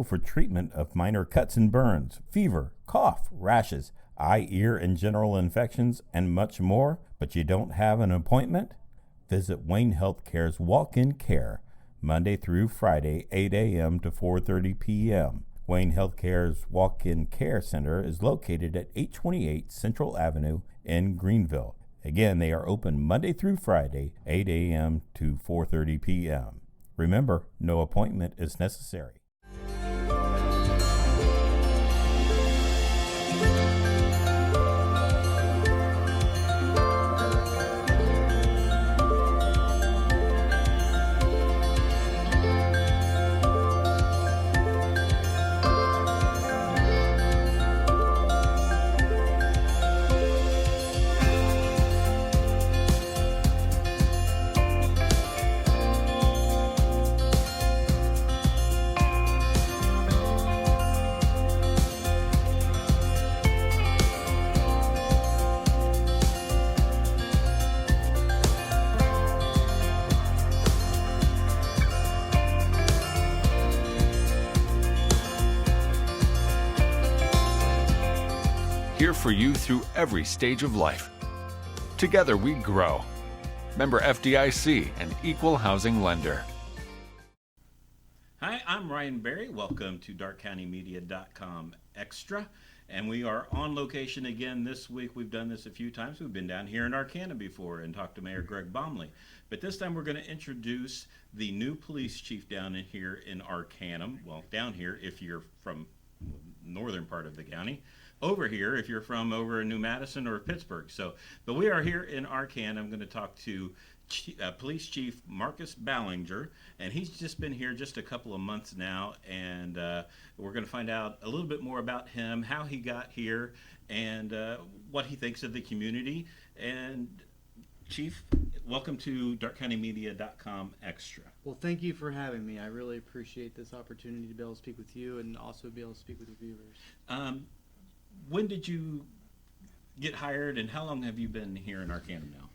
for treatment of minor cuts and burns, fever, cough, rashes, eye, ear, and general infections, and much more, but you don't have an appointment? Visit Wayne Healthcare's Walk-In Care, Monday through Friday, 8 a.m. to 4:30 p.m. Wayne Healthcare's Walk-In Care Center is located at 828 Central Avenue in Greenville. Again, they are open Monday through Friday, 8 a.m. to 4:30 p.m. Remember, no appointment is necessary. Here for you through every stage of life. Together we grow. Member FDIC, an equal housing lender. Hi, I'm Ryan Berry. Welcome to darkcountymedia.com Extra. And we are on location again this week. We've done this a few times. We've been down here in Arcanum before and talked to Mayor Greg Baumley. But this time we're going to introduce the new police chief down in here in Arcanum. Well, down here if you're from northern part of the county. Over here if you're from over in New Madison or Pittsburgh. But we are here in Arcanum. I'm going to talk to Police Chief Marcus Ballinger, and he's just been here just a couple of months now, and we're going to find out a little bit more about him, how he got here, and what he thinks of the community. And Chief, welcome to darkcountymedia.com Extra. Well, thank you for having me. I really appreciate this opportunity to be able to speak with you and also be able to speak with your viewers. When did you get hired, and how long have you been here in Arcanum now?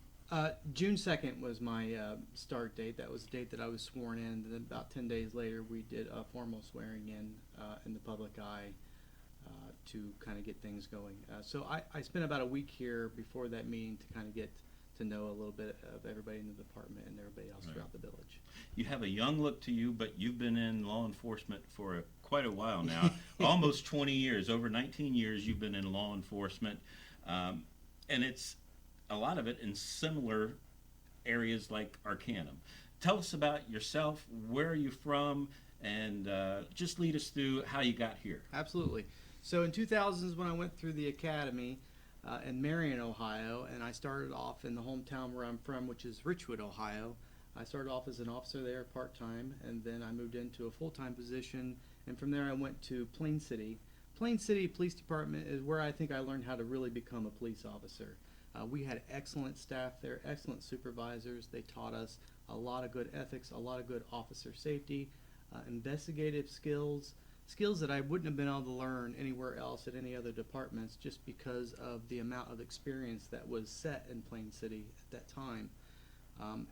June 2nd was my start date. That was the date that I was sworn in. And then about 10 days later, we did a formal swearing in the public eye to kind of get things going. So I spent about a week here before that meeting to kind of get to know a little bit of everybody in the department and everybody else throughout the village. You have a young look to you, but you've been in law enforcement for quite a while now. Almost 20 years, over 19 years you've been in law enforcement. And it's a lot of it in similar areas like Arcanum. Tell us about yourself, where are you from, and just lead us through how you got here. Absolutely. So in 2000s when I went through the academy in Marion, Ohio, and I started off in the hometown where I'm from, which is Richwood, Ohio. I started off as an officer there part-time, and then I moved into a full-time position, and from there I went to Plain City. Plain City Police Department is where I think I learned how to really become a police officer. We had excellent staff there, excellent supervisors. They taught us a lot of good ethics, a lot of good officer safety, investigative skills that I wouldn't have been able to learn anywhere else at any other departments just because of the amount of experience that was set in Plain City at that time.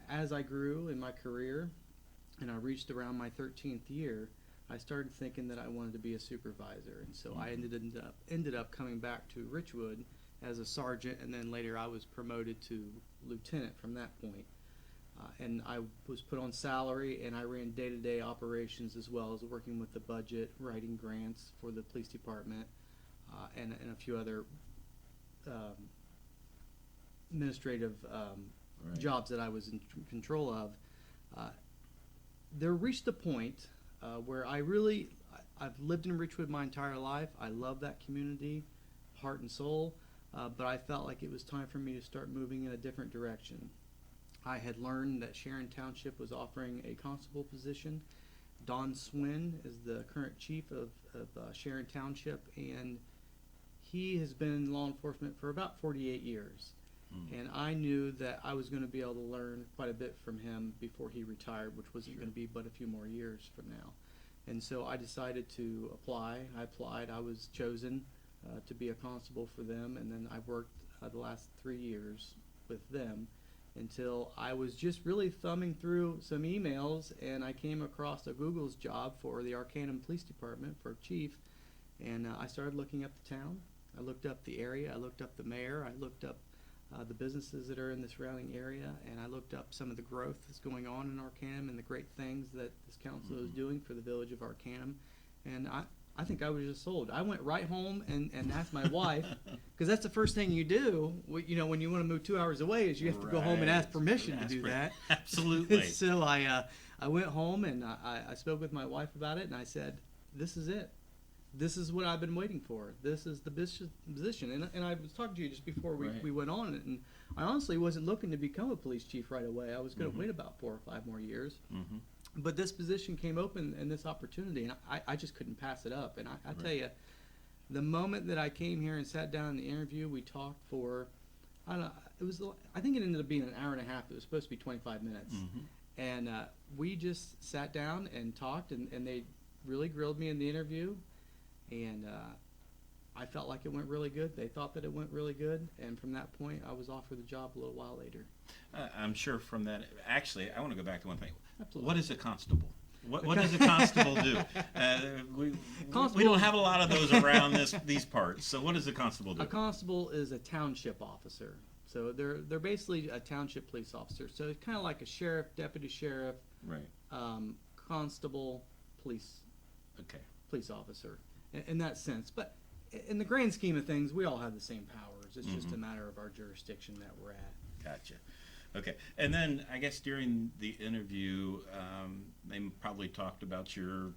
As I grew in my career and I reached around my 13th year, I started thinking that I wanted to be a supervisor, and so I ended up coming back to Richwood as a sergeant, and then later I was promoted to lieutenant from that point. And I was put on salary, and I ran day-to-day operations as well as working with the budget, writing grants for the police department, and a few other administrative jobs that I was in control of. There reached a point where I've lived in Richwood my entire life. I love that community, heart and soul, but I felt like it was time for me to start moving in a different direction. I had learned that Sharon Township was offering a constable position. Don Swin is the current chief of Sharon Township, and he has been in law enforcement for about 48 years. And I knew that I was going to be able to learn quite a bit from him before he retired, which wasn't going to be but a few more years from now. And so I decided to apply. I applied. I was chosen to be a constable for them, and then I worked the last 3 years with them. until I was just really thumbing through some emails, and I came across a Google's job for the Arcanum Police Department for chief, and I started looking up the town. I looked up the area, I looked up the mayor, I looked up the businesses that are in the surrounding area, and I looked up some of the growth that's going on in Arcanum and the great things that this council is doing for the village of Arcanum, and I think I was just sold. I went right home and asked my wife, because that's the first thing you do, when you want to move 2 hours away, is you have to go home and ask permission to do that. Absolutely. So I went home and I spoke with my wife about it, and I said, this is it. This is what I've been waiting for. This is the position. And I was talking to you just before we went on, and I honestly wasn't looking to become a police chief right away. I was going to wait about 4 or 5 more years. Mm-hmm. But this position came open and this opportunity, and I just couldn't pass it up. And I tell you, the moment that I came here and sat down in the interview, we talked for, I don't know, I think it ended up being an hour and a half. It was supposed to be 25 minutes. Mm-hmm. And we just sat down and talked, and they really grilled me in the interview. And I felt like it went really good. They thought that it went really good. And from that point, I was offered the job a little while later. I'm sure from that, actually, I want to go back to one thing. Absolutely. What is a constable? What does a constable do? We don't have a lot of those around these parts. So what does a constable do? A constable is a township officer. So they're basically a township police officer. So it's kind of like a sheriff, deputy sheriff, right? Constable, police officer in that sense. But in the grand scheme of things, we all have the same powers. It's just a matter of our jurisdiction that we're at. Gotcha. Okay. And then I guess during the interview, they probably talked about your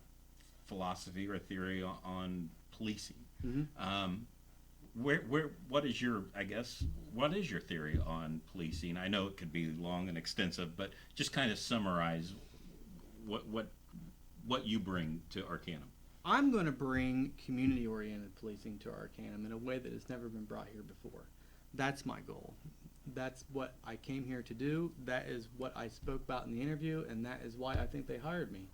philosophy or theory on policing. Mm-hmm. What is your theory on policing? I know it could be long and extensive, but just kind of summarize what you bring to Arcanum. I'm going to bring community-oriented policing to Arcanum in a way that has never been brought here before. That's my goal. That's what I came here to do. That is what I spoke about in the interview, and that is why I think they hired me.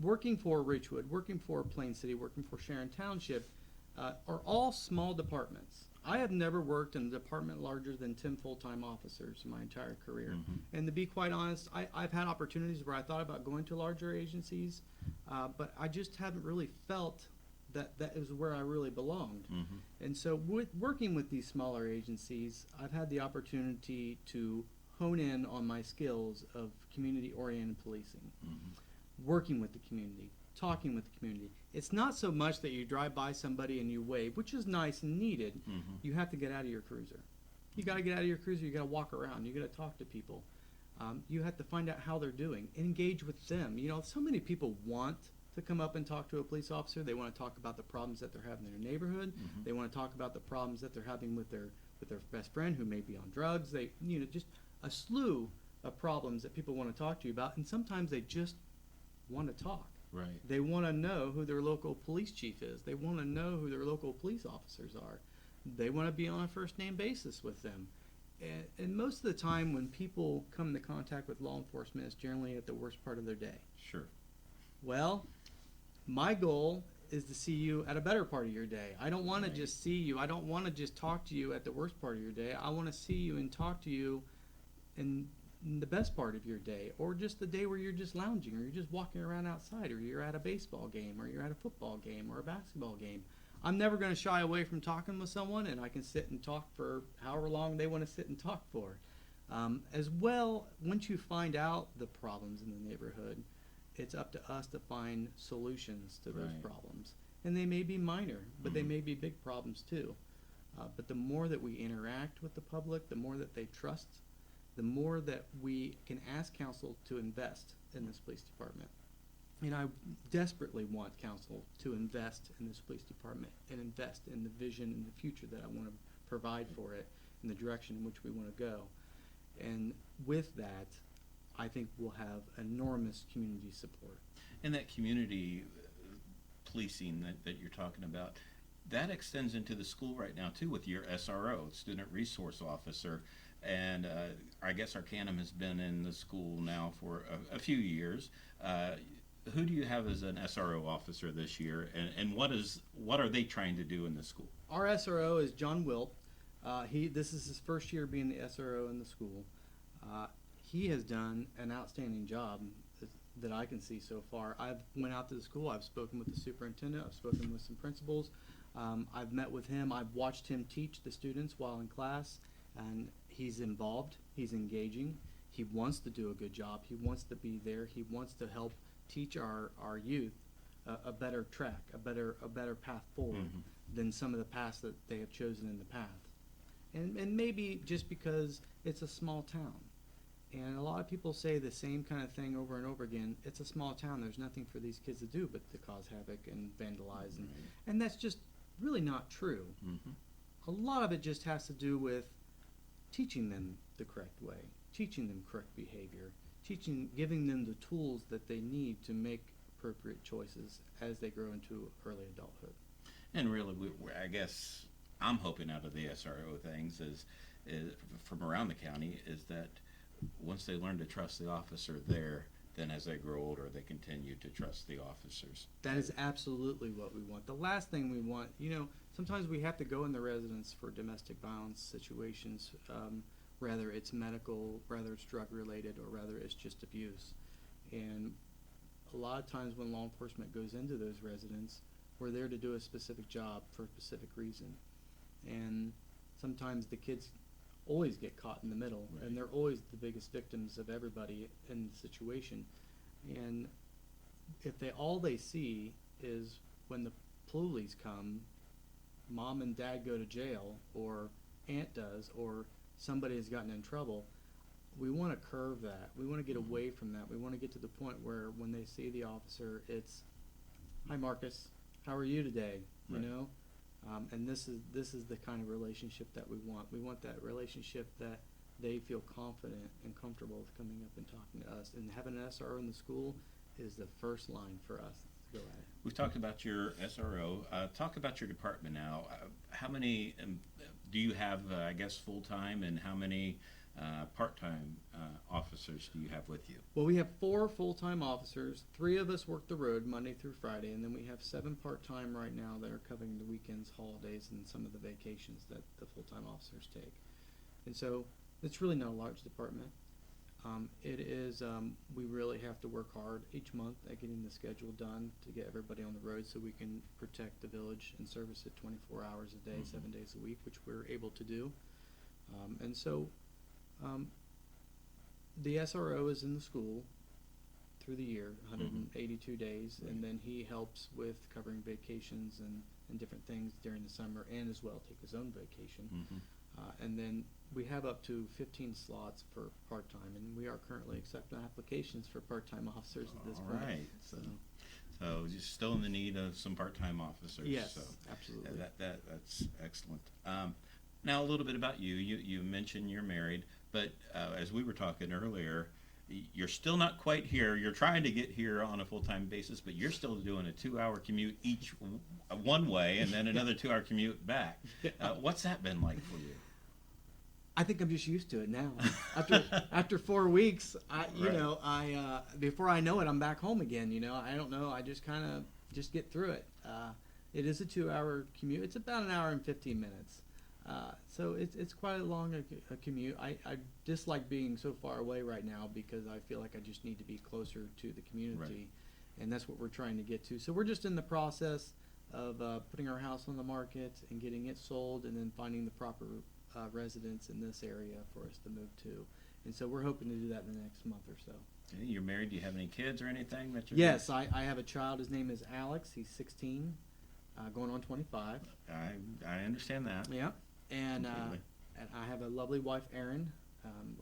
Working for Ridgewood, working for Plain City, working for Sharon Township are all small departments. I have never worked in a department larger than 10 full-time officers in my entire career. Mm-hmm. And to be quite honest, I've had opportunities where I thought about going to larger agencies, but I just haven't really felt that is where I really belonged. Mm-hmm. And so working with these smaller agencies, I've had the opportunity to hone in on my skills of community-oriented policing, working with the community, talking with the community. It's not so much that you drive by somebody and you wave, which is nice and needed. Mm-hmm. You have to get out of your cruiser. You got to get out of your cruiser. You got to walk around. You got to talk to people. You have to find out how they're doing. Engage with them. So many people want to come up and talk to a police officer. They want to talk about the problems that they're having in their neighborhood. Mm-hmm. They want to talk about the problems that they're having with their best friend who may be on drugs. They, just a slew of problems that people want to talk to you about, and sometimes they just want to talk. Right. They want to know who their local police chief is. They want to know who their local police officers are. They want to be on a first-name basis with them. And most of the time when people come into contact with law enforcement, it's generally at the worst part of their day. Sure. Well, my goal is to see you at a better part of your day. I don't want to just see you. I don't want to just talk to you at the worst part of your day. I want to see you and talk to you in the best part of your day, or just the day where you're just lounging, or you're just walking around outside, or you're at a baseball game, or you're at a football game, or a basketball game. I'm never going to shy away from talking with someone, and I can sit and talk for however long they want to sit and talk for. As well, once you find out the problems in the neighborhood, it's up to us to find solutions to those problems. And they may be minor, but they may be big problems too. But the more that we interact with the public, the more that they trust, the more that we can ask council to invest in this police department. And I desperately want council to invest in this police department and invest in the vision and the future that I want to provide for it and the direction in which we want to go. And with that, I think we'll have enormous community support. And that community policing that you're talking about, that extends into the school right now too with your SRO, Student Resource Officer. And I guess Arcanum has been in the school now for a few years. Who do you have as an SRO officer this year, and what are they trying to do in the school? Our SRO is John Wilt. This is his first year being the SRO in the school. He has done an outstanding job that I can see so far. I've went out to the school. I've spoken with the superintendent. I've spoken with some principals. I've met with him. I've watched him teach the students while in class, and he's involved. He's engaging. He wants to do a good job. He wants to be there. He wants to help teach our youth a better track, a better path forward than some of the paths that they have chosen in the past. And maybe just because it's a small town. And a lot of people say the same kind of thing over and over again. It's a small town. There's nothing for these kids to do but to cause havoc and vandalize. And that's just really not true. A lot of it just has to do with teaching them the correct way, teaching them correct behavior, giving them the tools that they need to make appropriate choices as they grow into early adulthood. And really, I guess I'm hoping out of the SRO things is from around the county is that once they learn to trust the officer there, then as they grow older, they continue to trust the officers. That is absolutely what we want. The last thing we want, sometimes we have to go in the residence for domestic violence situations, whether it's medical, whether it's drug related, or whether it's just abuse. And a lot of times when law enforcement goes into those residents, we're there to do a specific job for a specific reason. And sometimes the kids always get caught in the middle, right. And they're always the biggest victims of everybody in the situation. And if all they see is when the police come, mom and dad go to jail, or aunt does, or somebody has gotten in trouble, we want to curve that. We want to get away from that. We want to get to the point where when they see the officer, it's, "Hi, Marcus, how are you today?" Right. And this is the kind of relationship that we want. We want that relationship that they feel confident and comfortable with coming up and talking to us. And having an SRO in the school is the first line for us to go at it. We've talked about your SRO. Talk about your department now. How many do you have, I guess, full-time, and how many part-time officers do you have with you? Well, we have 4 full-time officers. 3 of us work the road Monday through Friday, and then we have 7 part-time right now that are covering the weekends, holidays, and some of the vacations that the full-time officers take. And so it's really not a large department. It is, we really have to work hard each month at getting the schedule done to get everybody on the road so we can protect the village and service it 24 hours a day, 7 days a week, which we're able to do. And so the SRO is in the school through the year, 182 days, and then he helps with covering vacations and different things during the summer, and as well take his own vacation. And then we have up to 15 slots for part-time, and we are currently accepting applications for part-time officers at this point. All right. So you're still in the need of some part-time officers. Yes, so absolutely. That's excellent. Now a little bit about you. You mentioned you're married, but as we were talking earlier, you're still not quite here. You're trying to get here on a full-time basis, but you're still doing a 2-hour commute each one way, and then another 2-hour commute back. What's that been like for you? I think I'm just used to it now. After 4 weeks, before I know it, I'm back home again. I don't know. I just kind of get through it. It is a 2-hour commute. It's about an hour and 15 minutes. So it's quite a long a commute. I dislike being so far away right now because I feel like I just need to be closer to the community, and that's what we're trying to get to. So we're just in the process of putting our house on the market and getting it sold, and then finding the proper residents in this area for us to move to. And so we're hoping to do that in the next month or so. Okay, you're married. Do you have any kids or anything that you're? Yes, I have a child. His name is Alex. He's 16, going on 25. I understand that. Yeah. And Completely. and I have a lovely wife, Erin.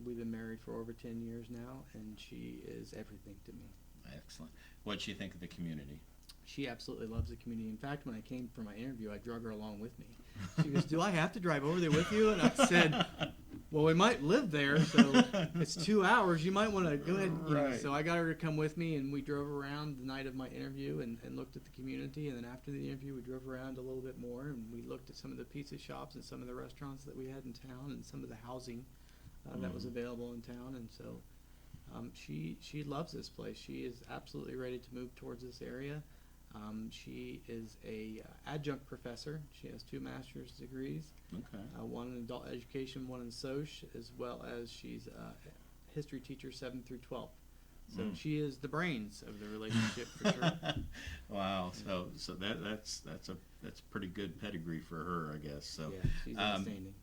We've been married for over 10 years now, and she is everything to me. Excellent. What do you think of the community? She absolutely loves the community. In fact, when I came for my interview, I drug her along with me. She goes, "Do I have to drive over there with you?" And I said, "Well, we might live there, so it's 2 hours. You might want to go ahead." Right. So I got her to come with me, and we drove around the night of my interview and looked at the community. And then after the interview, we drove around a little bit more, and we looked at some of the pizza shops and some of the restaurants that we had in town, and some of the housing that was available in town. And so she loves this place. She is absolutely ready to move towards this area. She is a adjunct professor. She has 2 master's degrees, Okay. one in adult education, one in Soc, as well as she's history teacher 7th through 12th. So she is the brains of the relationship for sure. Wow. So that's pretty good pedigree for her, I guess. So Yeah, she's outstanding.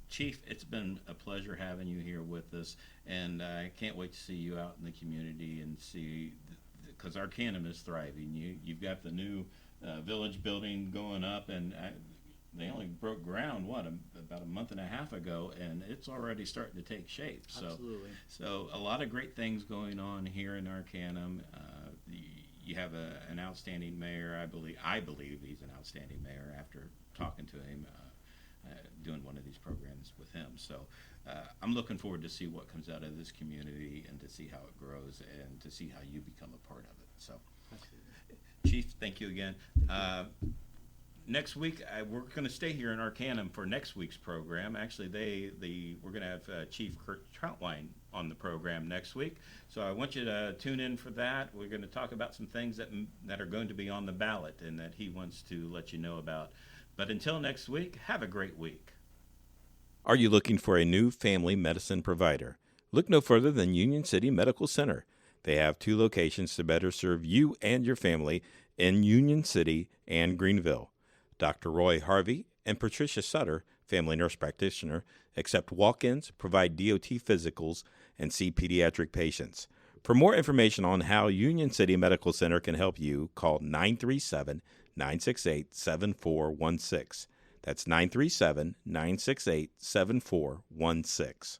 Chief, it's been a pleasure having you here with us, and I can't wait to see you out in the community and see, because Arcanum is thriving. You've got the new village building going up, and they only broke ground about a month and a half ago, and it's already starting to take shape. So, Absolutely. So a lot of great things going on here in Arcanum. You have an outstanding mayor. I believe he's an outstanding mayor after talking to him, doing one of these programs with him. So I'm looking forward to see what comes out of this community and to see how it grows and to see how you become a part of it. So, Absolutely. Chief, thank you again. Next week, we're going to stay here in Arcanum for next week's program. Actually, we're going to have Chief Kurt Troutwine on the program next week. So I want you to tune in for that. We're going to talk about some things that are going to be on the ballot and that he wants to let you know about. But until next week, have a great week. Are you looking for a new family medicine provider? Look no further than Union City Medical Center. They have 2 locations to better serve you and your family in Union City and Greenville. Dr. Roy Harvey and Patricia Sutter, family nurse practitioner, accept walk-ins, provide DOT physicals, and see pediatric patients. For more information on how Union City Medical Center can help you, call 937-968-7416. That's 937-968-7416.